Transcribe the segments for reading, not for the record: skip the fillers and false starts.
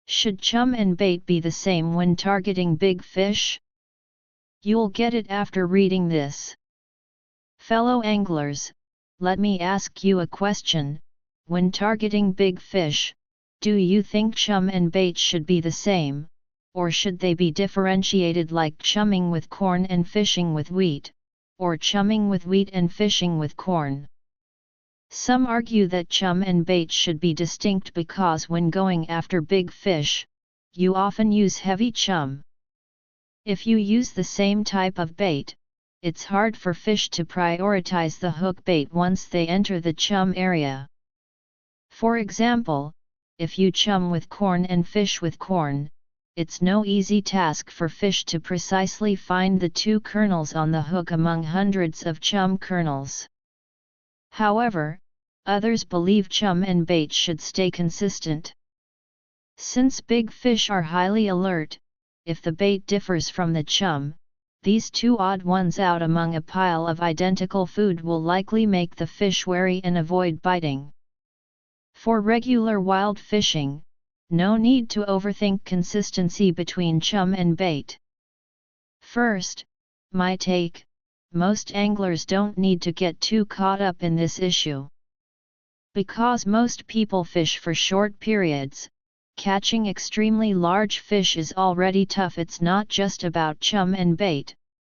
Should chum and bait be the same when targeting big fish? You'll get it after reading this. Fellow anglers, let me ask you a question. When targeting big fish, do you think chum and bait should be the same, or should they be differentiated like chumming with corn and fishing with wheat, or chumming with wheat and fishing with corn? Some argue that chum and bait should be distinct because when going after big fish, you often use heavy chum. If you use the same type of bait, it's hard for fish to prioritize the hook bait once they enter the chum area. For example, if you chum with corn and fish with corn, it's no easy task for fish to precisely find the two kernels on the hook among hundreds of chum kernels. However, others believe chum and bait should stay consistent. Since big fish are highly alert, if the bait differs from the chum, these two odd ones out among a pile of identical food will likely make the fish wary and avoid biting. For regular wild fishing, no need to overthink consistency between chum and bait. First, my take: most anglers don't need to get too caught up in this issue. Because most people fish for short periods, catching extremely large fish is already tough. It's not just about chum and bait,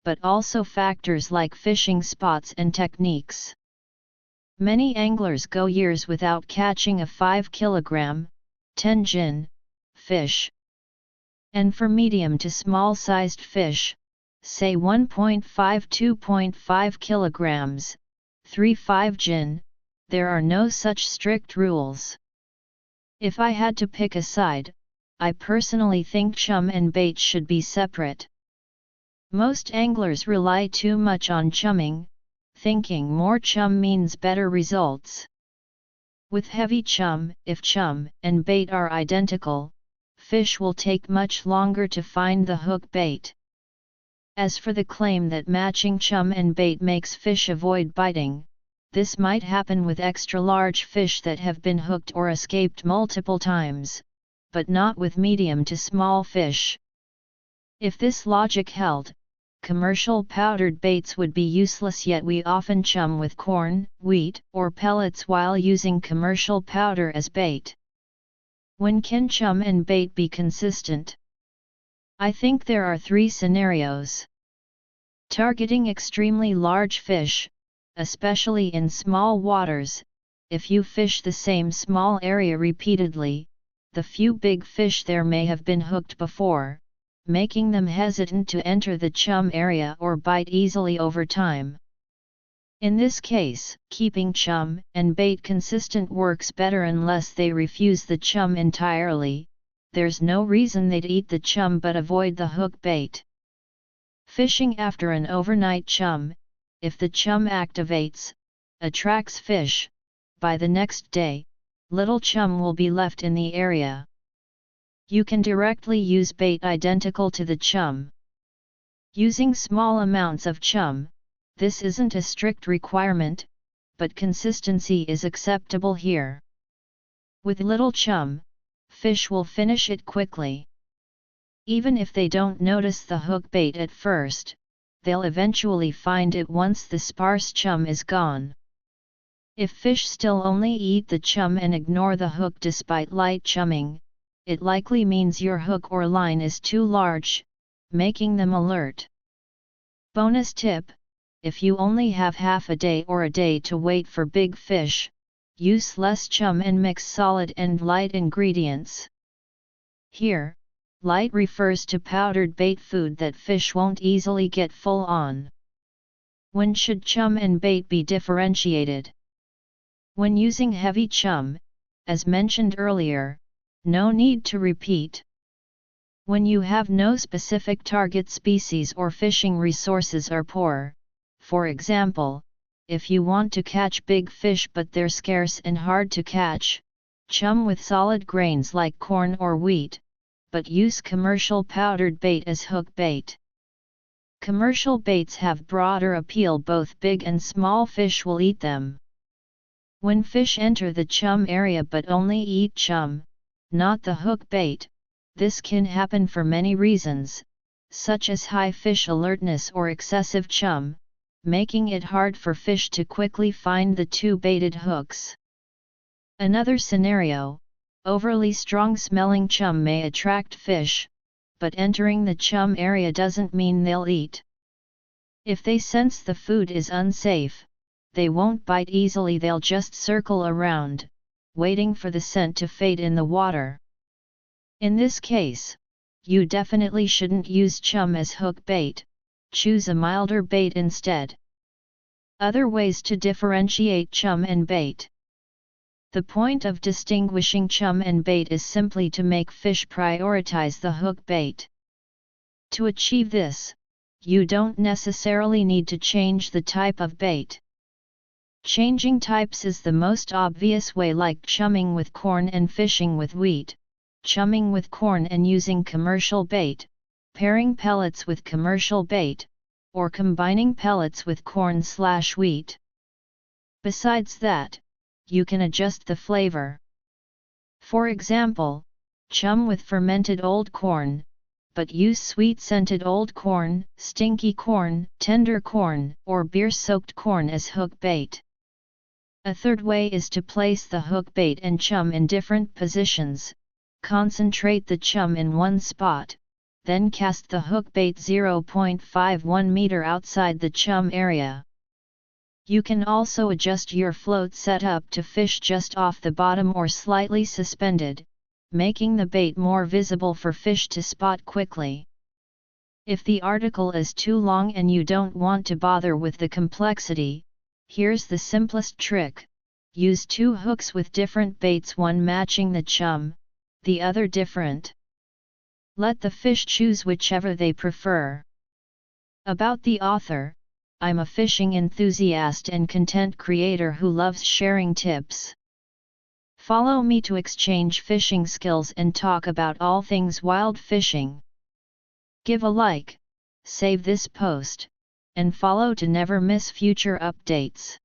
but also factors like fishing spots and techniques. Many anglers go years without catching a 5 kg, 10 gin, fish. And for medium to small sized fish, say 1.5–2.5 kg, 3–5 gin, there are no such strict rules. If I had to pick a side, I personally think chum and bait should be separate. Most anglers rely too much on chumming, thinking more chum means better results. With heavy chum, if chum and bait are identical, fish will take much longer to find the hook bait. As for the claim that matching chum and bait makes fish avoid biting, this might happen with extra large fish that have been hooked or escaped multiple times, but not with medium to small fish. If this logic held, commercial powdered baits would be useless, yet we often chum with corn, wheat, or pellets while using commercial powder as bait. When can chum and bait be consistent? I think there are 3 scenarios. Targeting extremely large fish, especially in small waters. If you fish the same small area repeatedly, the few big fish there may have been hooked before, making them hesitant to enter the chum area or bite easily over time. In this case, keeping chum and bait consistent works better unless they refuse the chum entirely. There's no reason they'd eat the chum but avoid the hook bait. Fishing after an overnight chum, if the chum activates, attracts fish, by the next day, little chum will be left in the area. You can directly use bait identical to the chum. Using small amounts of chum, this isn't a strict requirement, but consistency is acceptable here. With little chum, fish will finish it quickly. Even if they don't notice the hook bait at first, they'll eventually find it once the sparse chum is gone. If fish still only eat the chum and ignore the hook despite light chumming, it likely means your hook or line is too large, making them alert. Bonus tip: if you only have half a day or a day to wait for big fish, use less chum and mix solid and light ingredients. Here, light refers to powdered bait food that fish won't easily get full on. When should chum and bait be differentiated? When using heavy chum, as mentioned earlier, no need to repeat. When you have no specific target species or fishing resources are poor, for example, if you want to catch big fish but they're scarce and hard to catch, chum with solid grains like corn or wheat, but use commercial powdered bait as hook bait. Commercial baits have broader appeal, both big and small fish will eat them. When fish enter the chum area but only eat chum, not the hook bait, This can happen for many reasons, such as high fish alertness or excessive chum, making it hard for fish to quickly find the two baited hooks. Another scenario, overly strong-smelling chum may attract fish, but entering the chum area doesn't mean they'll eat. If they sense the food is unsafe, they won't bite easily, they'll just circle around, waiting for the scent to fade in the water. In this case, you definitely shouldn't use chum as hook bait, choose a milder bait instead. Other ways to differentiate chum and bait. The point of distinguishing chum and bait is simply to make fish prioritize the hook bait. To achieve this, you don't necessarily need to change the type of bait. Changing types is the most obvious way, like chumming with corn and fishing with wheat, chumming with corn and using commercial bait, pairing pellets with commercial bait, or combining pellets with corn/wheat. Besides that, you can adjust the flavor. For example, chum with fermented old corn, but use sweet-scented old corn, stinky corn, tender corn, or beer-soaked corn as hook bait. A third way is to place the hook bait and chum in different positions. Concentrate the chum in one spot, then cast the hook bait 0.51 meter outside the chum area. You can also adjust your float setup to fish just off the bottom or slightly suspended, making the bait more visible for fish to spot quickly. If the article is too long and you don't want to bother with the complexity, here's the simplest trick. Use two hooks with different baits, one matching the chum, the other different. Let the fish choose whichever they prefer. About the author: I'm a fishing enthusiast and content creator who loves sharing tips. Follow me to exchange fishing skills and talk about all things wild fishing. Give a like, save this post, and follow to never miss future updates.